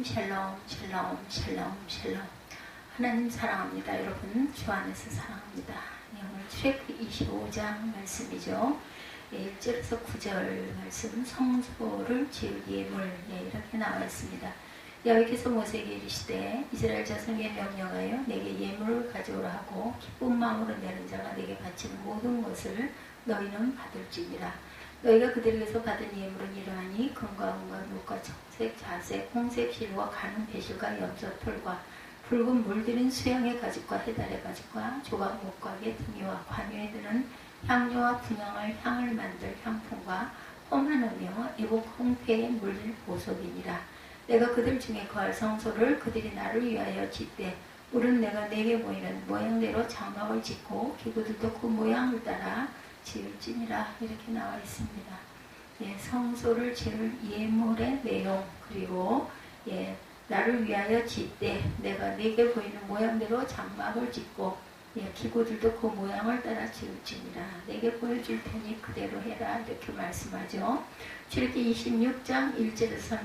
샬롬 샬롬 샬롬 샬롬. 하나님 사랑합니다. 여러분 주 안에서 사랑합니다. 오늘 출애굽기 25장 말씀이죠. 1절에서 9절 말씀, 성소를 지을 예물, 이렇게 나와 있습니다. 여호와께서 모세에게 이르시되 이스라엘 자손에게 명령하여 내게 예물을 가져오라 하고 기쁜 마음으로 내는 자가 내게 바치는 모든 것을 너희는 받을지니라. 너희가 그들에게서 받은 예물은 이러하니 금과 은과 녹과 청색, 자색, 홍색 실과 가는 배실과 염소 털과 붉은 물들인 수양의 가죽과 해달의 가죽과 조각 목각의 등이와 관유에 드는 향료와 분향할 향을 만들 향품과 폼하느며 애복 홍패에 물릴 보석이니라. 내가 그들 중에 거할 성소를 그들이 나를 위하여 짓되 물은 내가 내게 보이는 모양대로 장막을 짓고 기구들도 그 모양을 따라 지을지니라. 이렇게 나와 있습니다. 성소를 지을 예물의 내용, 그리고 나를 위하여 짓되 내가 내게 보이는 모양대로 장막을 짓고 기구들도 그 모양을 따라 지을지니라. 내게 보여줄 테니 그대로 해라. 이렇게 말씀하죠. 출애굽기 26장 1절에서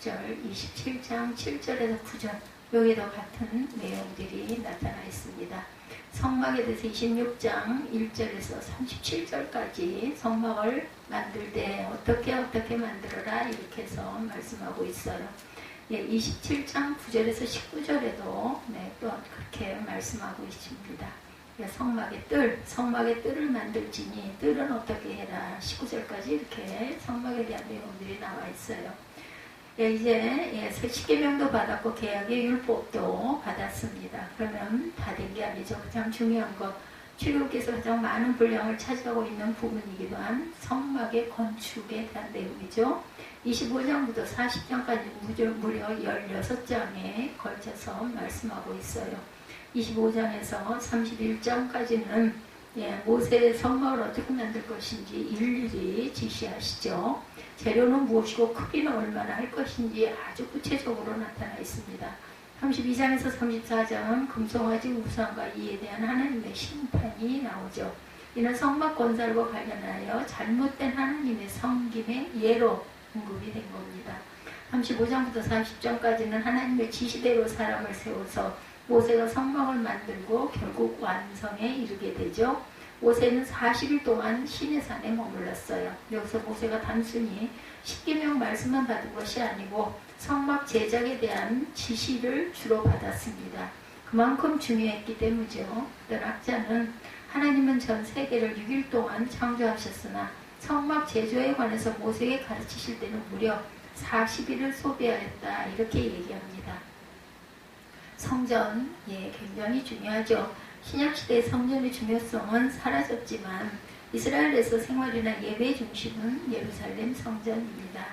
37절, 27장 7절에서 9절, 여기도 같은 내용들이 나타나 있습니다. 성막에 대해서 26장 1절에서 37절까지 성막을 만들 때 어떻게 만들어라 이렇게 해서 말씀하고 있어요. 27장 9절에서 19절에도 또 그렇게 말씀하고 있습니다. 성막의 뜰을 만들지니 뜰은 어떻게 해라 19절까지 이렇게 성막에 대한 내용들이 나와 있어요. 이제 십계명도 받았고 계약의 율법도 받았습니다. 그러면 다 된 게 아니죠. 가장 중요한 것, 출애굽기에서 가장 많은 분량을 차지하고 있는 부분이기도 한 성막의 건축에 대한 내용이죠. 25장부터 40장까지 무려 16장에 걸쳐서 말씀하고 있어요. 25장에서 31장까지는 모세의 성막을 어떻게 만들 것인지 일일이 지시하시죠. 재료는 무엇이고 크기는 얼마나 할 것인지 아주 구체적으로 나타나 있습니다. 32장에서 34장은 금송아지 우상과 이에 대한 하나님의 심판이 나오죠. 이는 성막 건설과 관련하여 잘못된 하나님의 섬김의 예로 언급이 된 겁니다. 35장부터 40장까지는 하나님의 지시대로 사람을 세워서 모세가 성막을 만들고 결국 완성에 이르게 되죠. 모세는 40일 동안 시내산에 머물렀어요. 여기서 모세가 단순히 십계명 말씀만 받은 것이 아니고 성막 제작에 대한 지시를 주로 받았습니다. 그만큼 중요했기 때문이죠. 어떤 학자는 하나님은 전 세계를 6일 동안 창조하셨으나 성막 제조에 관해서 모세에게 가르치실 때는 무려 40일을 소비하였다. 이렇게 얘기합니다. 성전, 굉장히 중요하죠. 신약시대의 성전의 중요성은 사라졌지만 이스라엘에서 생활이나 예배 중심은 예루살렘 성전입니다.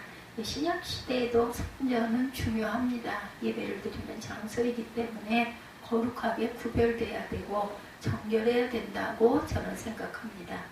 신약시대에도 성전은 중요합니다. 예배를 드리는 장소이기 때문에 거룩하게 구별돼야 되고 정결해야 된다고 저는 생각합니다.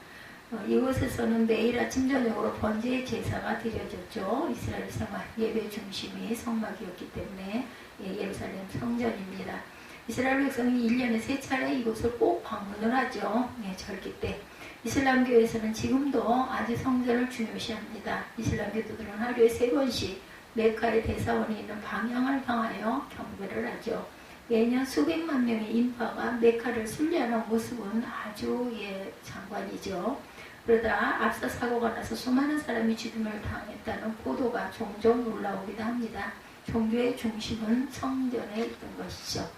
이곳에서는 매일 아침 저녁으로 번제의 제사가 드려졌죠. 이스라엘 생활 예배 중심이 성막이었기 때문에 예루살렘 성전입니다. 이스라엘 백성이 1년에 3차례 이곳을 꼭 방문을 하죠. 절기 때. 이슬람교에서는 지금도 아주 성전을 중요시합니다. 이슬람교도들은 하루에 3번씩 메카의 대사원이 있는 방향을 향하여 경배를 하죠. 매년 수백만 명의 인파가 메카를 순례하는 모습은 아주 장관이죠. 그러다 압사 사고가 나서 수많은 사람이 죽임을 당했다는 보도가 종종 올라오기도 합니다. 종교의 중심은 성전에 있던 것이죠.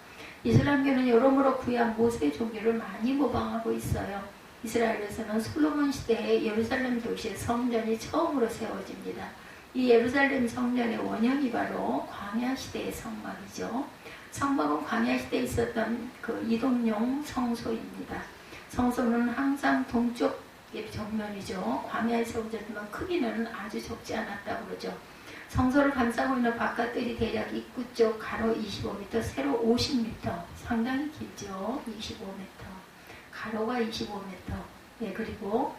이슬람교는 여러모로 구약 모세의 종교를 많이 모방하고 있어요. 이스라엘에서는 솔로몬 시대에 예루살렘 도시의 성전이 처음으로 세워집니다. 이 예루살렘 성전의 원형이 바로 광야 시대의 성막이죠. 성막은 광야 시대에 있었던 그 이동용 성소입니다. 성소는 항상 동쪽의 정면이죠. 광야에 세워졌지만 크기는 아주 적지 않았다고 그러죠. 성소를 감싸고 있는 바깥들이 대략 입구 쪽 가로 25m, 세로 50m, 상당히 길죠. 25m, 가로가 25m, 그리고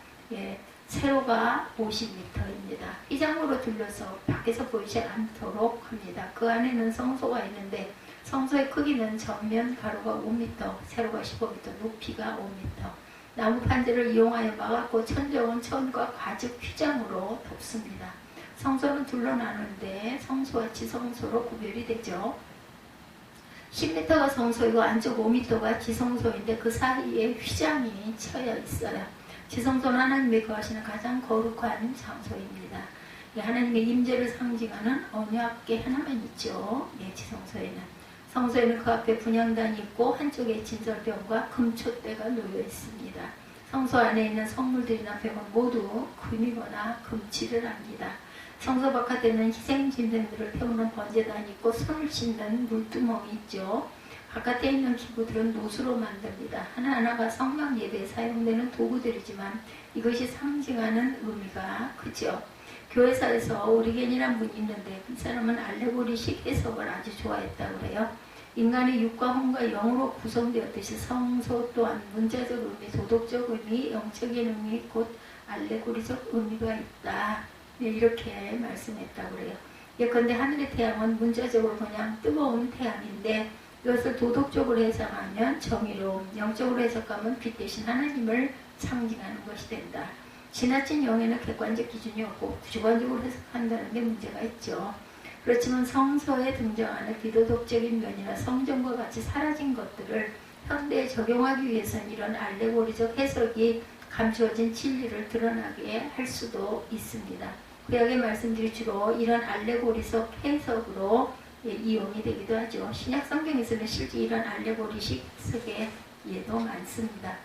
세로가 50m입니다. 휘장으로 둘러서 밖에서 보이지 않도록 합니다. 그 안에는 성소가 있는데 성소의 크기는 전면 가로가 5m, 세로가 15m, 높이가 5m. 나무 판재를 이용하여 막았고 천정은 천과 가죽 휘장으로 덮습니다. 성소는 둘로 나누는데 성소와 지성소로 구별이 되죠. 10m가 성소이고 안쪽 5m가 지성소인데 그 사이에 휘장이 쳐여 있어요. 지성소는 하나님이 거하시는 가장 거룩한 장소입니다. 하나님의 임재를 상징하는 언약궤 하나만 있죠. 지성소에는. 성소에는 그 앞에 분향단이 있고 한쪽에 진설병과 금촛대가 놓여 있습니다. 성소 안에 있는 성물들이나 병은 모두 금이거나 금칠을 합니다. 성소 바깥에는 희생짐승들을 태우는 번제단이 있고 손을 씻는 물두멍이 있죠. 바깥에 있는 기구들은 노수로 만듭니다. 하나하나가 성막 예배에 사용되는 도구들이지만 이것이 상징하는 의미가 크죠. 교회사에서 오리겐이라는 분이 있는데 그 사람은 알레고리식 해석을 아주 좋아했다고 그래요. 인간의 육과 혼과 영으로 구성되었듯이 성소 또한 문자적 의미, 도덕적 의미, 영적인 의미, 곧 알레고리적 의미가 있다. 이렇게 말씀했다고 그래요. 예컨대 하늘의 태양은 문자적으로 그냥 뜨거운 태양인데 이것을 도덕적으로 해석하면 정의로움, 영적으로 해석하면 빛 대신 하나님을 상징하는 것이 된다. 지나친 영에는 객관적 기준이 없고 주관적으로 해석한다는 데 문제가 있죠. 그렇지만 성서에 등장하는 비도덕적인 면이나 성전과 같이 사라진 것들을 현대에 적용하기 위해서는 이런 알레고리적 해석이 감추어진 진리를 드러나게 할 수도 있습니다. 구약의 말씀들이 주로 이런 알레고리적 해석으로 이용이 되기도 하죠. 신약 성경에서는 실제 이런 알레고리식 해석의 예도 많습니다.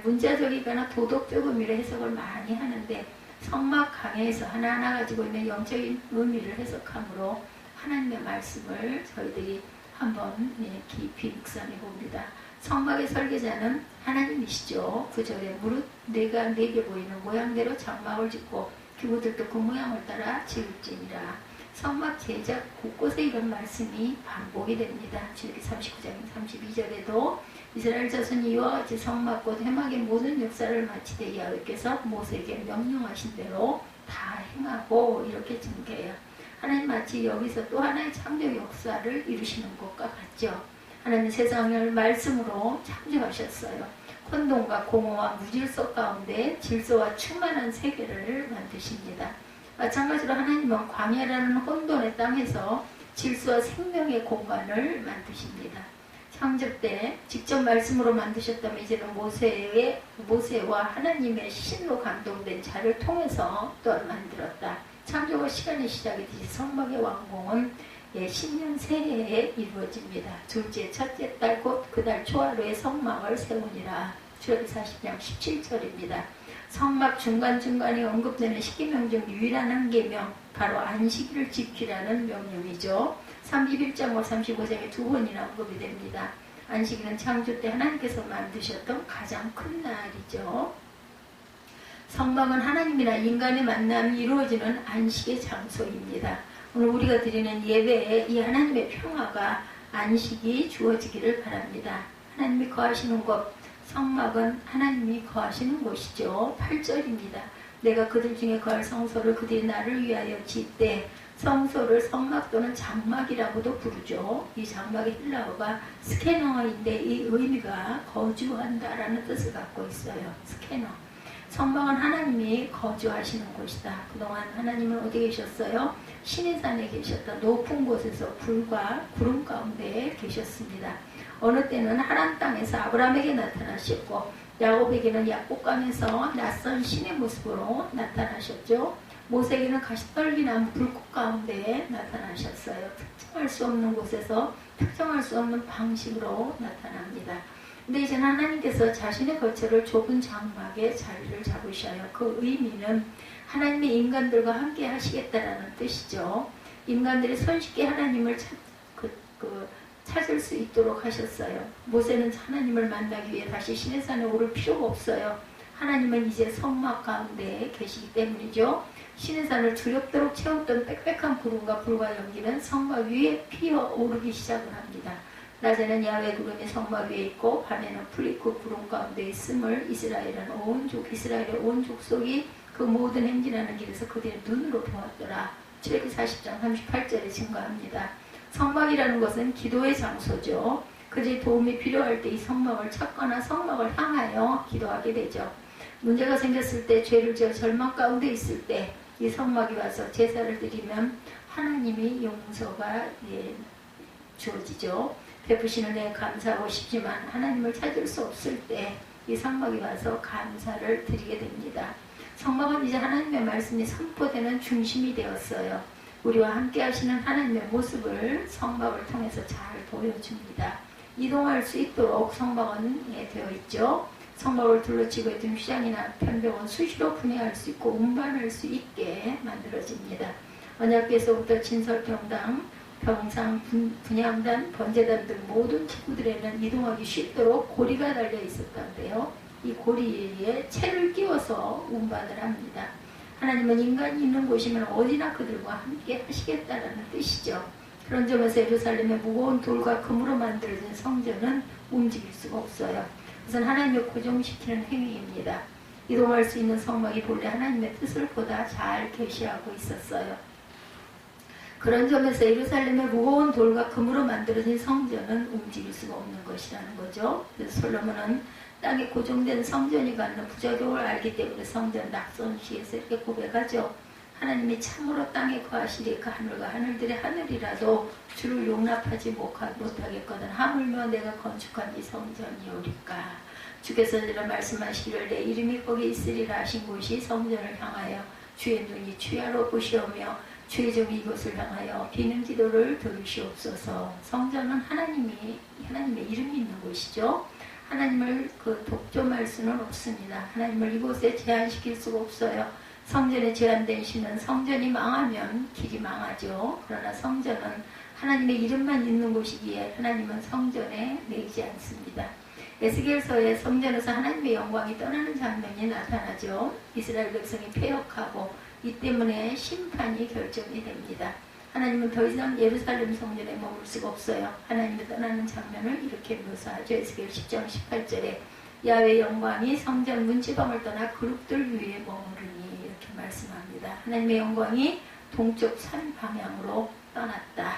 문자적이거나 도덕적 의미로 해석을 많이 하는데 성막 강해에서 하나하나 가지고 있는 영적인 의미를 해석함으로 하나님의 말씀을 저희들이 한번 깊이 묵상해 봅니다. 성막의 설계자는 하나님이시죠. 9절에 무릇 내가 내게 보이는 모양대로 장막을 짓고 기구들도 그 모양을 따라 지을지니라. 성막 제작 곳곳에 이런 말씀이 반복이 됩니다. 출애굽기 39장 32절에도 이스라엘 자손이 이와 같이 성막 곧 회막의 모든 역사를 마치되 야훼께서 모세에게 명령하신 대로 다 행하고 이렇게 증거해요. 하나님 마치 여기서 또 하나의 창조 역사를 이루시는 것과 같죠. 하나님 세상을 말씀으로 창조하셨어요. 혼돈과 공허와 무질서 가운데 질서와 충만한 세계를 만드십니다. 마찬가지로 하나님은 광야라는 혼돈의 땅에서 질서와 생명의 공간을 만드십니다. 창조 때 직접 말씀으로 만드셨다면 이제는 모세와 하나님의 신로 감동된 자를 통해서 또한 만들었다. 창조가 시간의 시작이듯이 성막의 완공은 신년 새해에 이루어집니다. 둘째, 첫째 달 곧 그 달 초하루에 성막을 세우니라. 출애굽기 40장 17절입니다. 성막 중간중간에 언급되는 십계명 중 유일한 한 계명, 바로 안식일을 지키라는 명령이죠. 31장과 35장에 두 번이나 언급이 됩니다. 안식일은 창조 때 하나님께서 만드셨던 가장 큰 날이죠. 성막은 하나님이나 인간의 만남이 이루어지는 안식의 장소입니다. 오늘 우리가 드리는 예배에 이 하나님의 평화가 안식이 주어지기를 바랍니다. 하나님이 거하시는 곳, 성막은 하나님이 거하시는 곳이죠. 8절입니다. 내가 그들 중에 거할 성소를 그들이 나를 위하여 짓되 성소를 성막 또는 장막이라고도 부르죠. 이 장막의 헬라어가 스케너인데 이 의미가 거주한다라는 뜻을 갖고 있어요. 스케너. 성막은 하나님이 거주하시는 곳이다. 그동안 하나님은 어디 계셨어요? 시내산에 계셨다. 높은 곳에서 불과 구름 가운데 계셨습니다. 어느 때는 하란 땅에서 아브라함에게 나타나셨고 야곱에게는 약곡강에서 낯선 신의 모습으로 나타나셨죠. 모세에게는 가시떨기나무 불꽃 가운데 나타나셨어요. 특정할 수 없는 곳에서 특정할 수 없는 방식으로 나타납니다. 근데 이제 하나님께서 자신의 거처를 좁은 장막에 자리를 잡으셔요. 그 의미는 하나님의 인간들과 함께 하시겠다라는 뜻이죠. 인간들이 손쉽게 하나님을 찾을 수 있도록 하셨어요. 모세는 하나님을 만나기 위해 다시 시내산에 오를 필요가 없어요. 하나님은 이제 성막 가운데 계시기 때문이죠. 시내산을 두렵도록 채웠던 빽빽한 구름과 불과 연기는 성막 위에 피어오르기 시작을 합니다. 낮에는 야훼 구름이 성막 위에 있고 밤에는 풀이고 구름 가운데 있음을 이스라엘의 온 족속이 그 모든 행진하는 길에서 그들의 눈으로 보았더라. 출애굽기 40장 38절에 증거합니다. 성막이라는 것은 기도의 장소죠. 그들이 도움이 필요할 때 이 성막을 찾거나 성막을 향하여 기도하게 되죠. 문제가 생겼을 때, 죄를 지어 절망 가운데 있을 때 이 성막이 와서 제사를 드리면 하나님이 용서가 주어지죠. 베푸시는 내 감사하고 싶지만 하나님을 찾을 수 없을 때 이 성막이 와서 감사를 드리게 됩니다. 성막은 이제 하나님의 말씀이 선포되는 중심이 되었어요. 우리와 함께 하시는 하나님의 모습을 성막을 통해서 잘 보여줍니다. 이동할 수 있도록 성막은 되어 있죠. 성막을 둘러치고 있던 휘장이나 편병은 수시로 분해할 수 있고 운반할 수 있게 만들어집니다. 언약궤에서부터 진설평당, 병상, 분향단, 번제단 등 모든 기구들에는 이동하기 쉽도록 고리가 달려 있었다는데요. 이 고리에 채를 끼워서 운반을 합니다. 하나님은 인간이 있는 곳이면 어디나 그들과 함께 하시겠다라는 뜻이죠. 그런 점에서 예루살렘의 무거운 돌과 금으로 만들어진 성전은 움직일 수가 없어요. 그것은 하나님을 고정시키는 행위입니다. 이동할 수 있는 성막이 본래 하나님의 뜻을 보다 잘 계시하고 있었어요. 그런 점에서 예루살렘의 무거운 돌과 금으로 만들어진 성전은 움직일 수가 없는 것이라는 거죠. 그래서 솔로몬은 땅에 고정된 성전이 갖는 부작용을 알기 때문에 성전 낙선 시에서 이렇게 고백하죠. 하나님이 참으로 땅에 거하시리 그 하늘과 하늘들의 하늘이라도 주를 용납하지 못하겠거든 하물며 내가 건축한 이 성전이오리까. 주께서 이런 말씀하시기를 내 이름이 거기 있으리라 하신 곳이 성전을 향하여 주의 눈이 주야로 보시오며 주의 종이 이곳을 향하여 비는 기도를 들으시옵소서. 성전은 하나님의 이름이 있는 곳이죠. 하나님을 독점할 수는 없습니다. 하나님을 이곳에 제한시킬 수가 없어요. 성전에 제한된 신은 성전이 망하면 길이 망하죠. 그러나 성전은 하나님의 이름만 있는 곳이기에 하나님은 성전에 매이지 않습니다. 에스겔서의 성전에서 하나님의 영광이 떠나는 장면이 나타나죠. 이스라엘 백성이 패역하고 이 때문에 심판이 결정이 됩니다. 하나님은 더 이상 예루살렘 성전에 머물 수가 없어요. 하나님이 떠나는 장면을 이렇게 묘사하죠. 에스겔 10장 18절에 야훼의 영광이 성전 문지방을 떠나 그룹들 위에 머무르니 이렇게 말씀합니다. 하나님의 영광이 동쪽 산 방향으로 떠났다.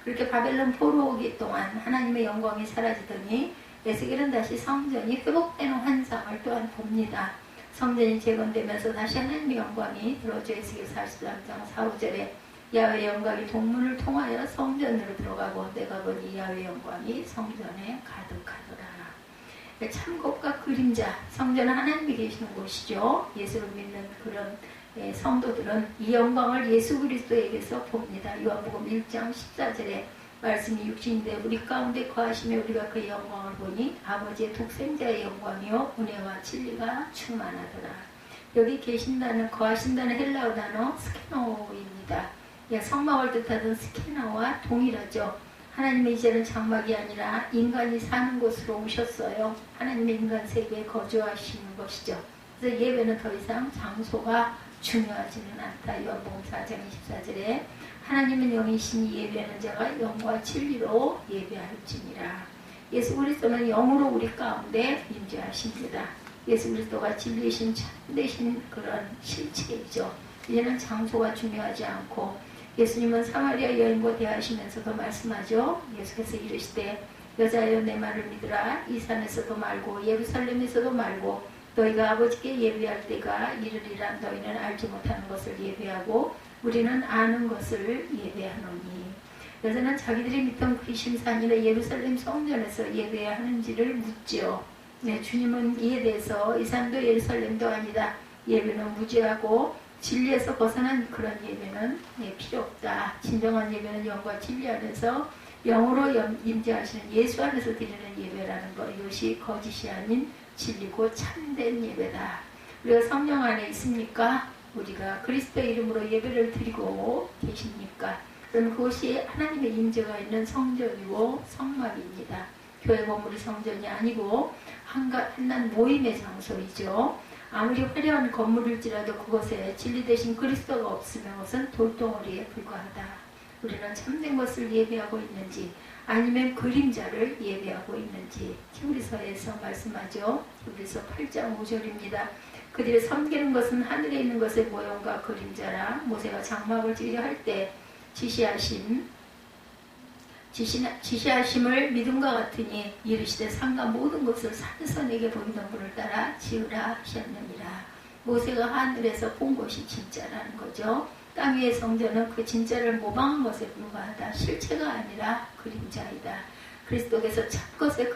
그렇게 바벨론 포로오기 동안 하나님의 영광이 사라지더니 에스겔은 다시 성전이 회복되는 환상을 또한 봅니다. 성전이 재건되면서 다시 하나님의 영광이 들어오죠. 에스겔 43장 4, 5절에 야훼의 영광이 동문을 통하여 성전으로 들어가고 내가 보니 야훼의 영광이 성전에 가득하더라. 참것과 그림자, 성전은 하나님이 계시는 곳이죠. 예수를 믿는 그런 성도들은 이 영광을 예수 그리스도에게서 봅니다. 요한복음 1장 14절에 말씀이 육신인데 우리 가운데 거하시며 우리가 그의 영광을 보니 아버지의 독생자의 영광이요 은혜와 진리가 충만하더라. 여기 계신다는 거하신다는 헬라어 단어 스케노입니다. 성막을 뜻하던 스케노와 동일하죠. 하나님의 이제는 장막이 아니라 인간이 사는 곳으로 오셨어요. 하나님의 인간 세계에 거주하시는 것이죠. 그래서 예배는 더 이상 장소가 중요하지는 않다. 요한복음 4장 24절에 하나님은 영이시니 예배하는 자가 영과 진리로 예배할지니라. 예수 그리스도는 영으로 우리 가운데 임재하십니다. 예수 그리스도가 진리신 참되신 그런 실체이죠. 이제는 장소가 중요하지 않고 예수님은 사마리아 여인과 대하시면서도 말씀하죠. 예수께서 이르시되 여자여 내 말을 믿으라. 이 산에서도 말고 예루살렘에서도 말고 너희가 아버지께 예배할 때가 이르리라. 너희는 알지 못하는 것을 예배하고 우리는 아는 것을 예배하노니. 여자는 자기들이 믿던 그 심산이나 예루살렘 성전에서 예배해야 하는지를 묻지요. 네, 주님은 이에 대해서 이 산도 예루살렘도 아니다. 예배는 무죄하고 진리에서 벗어난 그런 예배는 필요 없다. 진정한 예배는 영과 진리 안에서 영으로 임재하시는 예수 안에서 드리는 예배라는 것. 이것이 거짓이 아닌 진리고 참된 예배다. 우리가 성령 안에 있습니까? 우리가 그리스도의 이름으로 예배를 드리고 계십니까? 그럼 그것이 하나님의 임재가 있는 성전이고 성막입니다. 교회 건물이 성전이 아니고 한낱 모임의 장소이죠. 아무리 화려한 건물일지라도 그것에 진리 대신 그리스도가 없으면 그것은 돌덩어리에 불과하다. 우리는 참된 것을 예배하고 있는지 아니면 그림자를 예배하고 있는지 히브리서에서 말씀하죠. 히브리서 8장 5절입니다. 그들이 섬기는 것은 하늘에 있는 것의 모형과 그림자라. 모세가 장막을 지으려 할 때 지시하심을 믿음과 같으니 이르시되 산과 모든 것을 산에서 내게 보이는 분을 따라 지으라 하셨느니라. 모세가 하늘에서 본 것이 진짜라는 거죠. 땅 위의 성전은 그 진짜를 모방한 것에 불과하다. 실체가 아니라 그림자이다. 그리스도께서 첫것의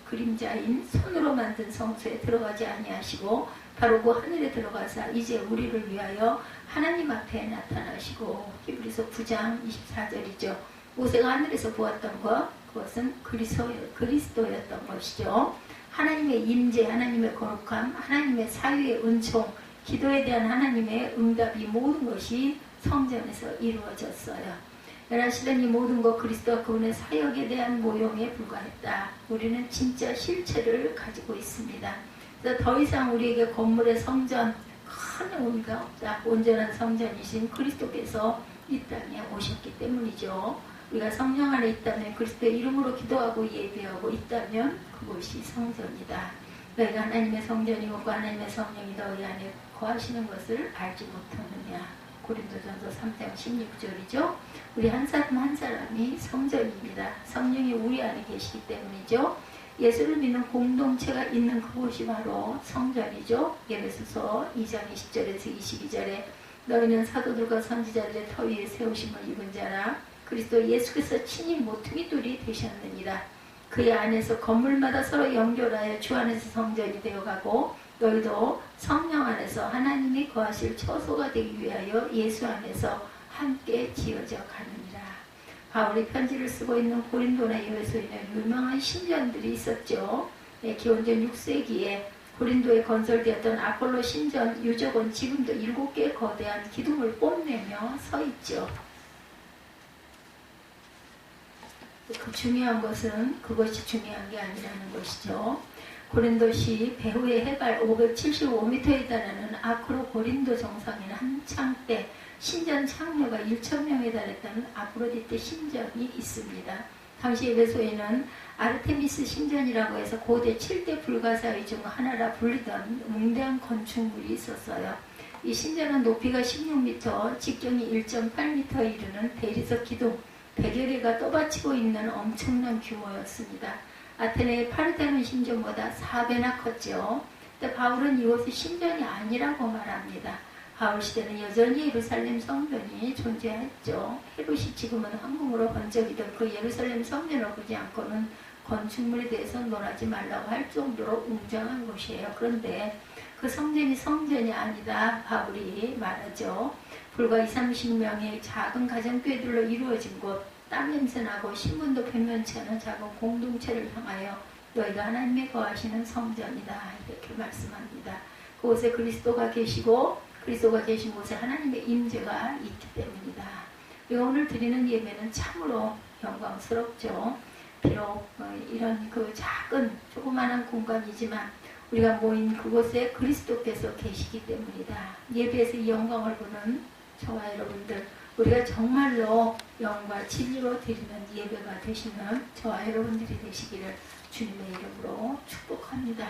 그림자인 손으로 만든 성소에 들어가지 아니하시고 바로 그 하늘에 들어가사 이제 우리를 위하여 하나님 앞에 나타나시고. 히브리서 9장 24절이죠. 모세가 하늘에서 보았던 것, 그것은 그리스도였던 것이죠. 하나님의 임재, 하나님의 거룩함, 하나님의 사유의 은총, 기도에 대한 하나님의 응답이 모든 것이 성전에서 이루어졌어요. 열하시던 이 모든 것 그리스도와 그분의 사역에 대한 모형에 불과했다. 우리는 진짜 실체를 가지고 있습니다. 그래서 더 이상 우리에게 건물의 성전 큰 의미가 없다. 온전한 성전이신 그리스도께서 이 땅에 오셨기 때문이죠. 우리가 성령 안에 있다면, 그리스도의 이름으로 기도하고 예배하고 있다면 그것이 성전이다. 너희가 하나님의 성전이고 그 하나님의 성령이 너희 안에 거하시는 것을 알지 못하느냐. 고린도전서 3장 16절이죠. 우리 한 사람 한 사람이 성전입니다. 성령이 우리 안에 계시기 때문이죠. 예수를 믿는 공동체가 있는 그곳이 바로 성전이죠. 에베소서 2장 20절에서 22절에 너희는 사도들과 선지자들의 터 위에 세우심을 입은 자라. 그리스도 예수께서 친히 모퉁이 돌이 되셨느니라. 그의 안에서 건물마다 서로 연결하여 주 안에서 성전이 되어가고 너희도 성령 안에서 하나님이 거하실 처소가 되기 위하여 예수 안에서 함께 지어져 가느니라. 바울이 편지를 쓰고 있는 고린도나 에베소에는 유명한 신전들이 있었죠. 기원전 6세기에 고린도에 건설되었던 아폴로 신전 유적은 지금도 7개의 거대한 기둥을 뽐내며 서 있죠. 그 중요한 것은 그것이 중요한 게 아니라는 것이죠. 고린도시 배후의 해발 575m에 달하는 아크로 고린도 정상에는 한창 때 신전 창녀가 1,000명에 달했다는 아프로디테 신전이 있습니다. 당시 에베소에는 아르테미스 신전이라고 해서 고대 7대 불가사의 중 하나라 불리던 웅대한 건축물이 있었어요. 이 신전은 높이가 16m, 직경이 1.8m에 이르는 대리석 기둥 100여 개가 떠받치고 있는 엄청난 규모였습니다. 아테네의 파르테논 신전보다 4배나 컸죠. 근데 바울은 이것이 신전이 아니라고 말합니다. 바울 시대는 여전히 예루살렘 성전이 존재했죠. 헤롯이 지금은 황궁으로 번쩍이던 그 예루살렘 성전을 보지 않고는 건축물에 대해서 논하지 말라고 할 정도로 웅장한 곳이에요. 그런데 그 성전이 성전이 아니다 바울이 말하죠. 불과 20-30명의 작은 가정교회들로 이루어진 곳, 땀 냄새나고 신분도 변변치 않은 작은 공동체를 향하여 너희가 하나님의 거하시는 성전이다 이렇게 말씀합니다. 그곳에 그리스도가 계시고 그리스도가 계신 곳에 하나님의 임재가 있기 때문이다. 우리가 오늘 드리는 예배는 참으로 영광스럽죠. 비록 이런 그 작은 조그마한 공간이지만 우리가 모인 그곳에 그리스도께서 계시기 때문이다. 예배에서 이 영광을 보는 저와 여러분들, 우리가 정말로 영과 진리로 드리는 예배가 되시는 저와 여러분들이 되시기를 주님의 이름으로 축복합니다.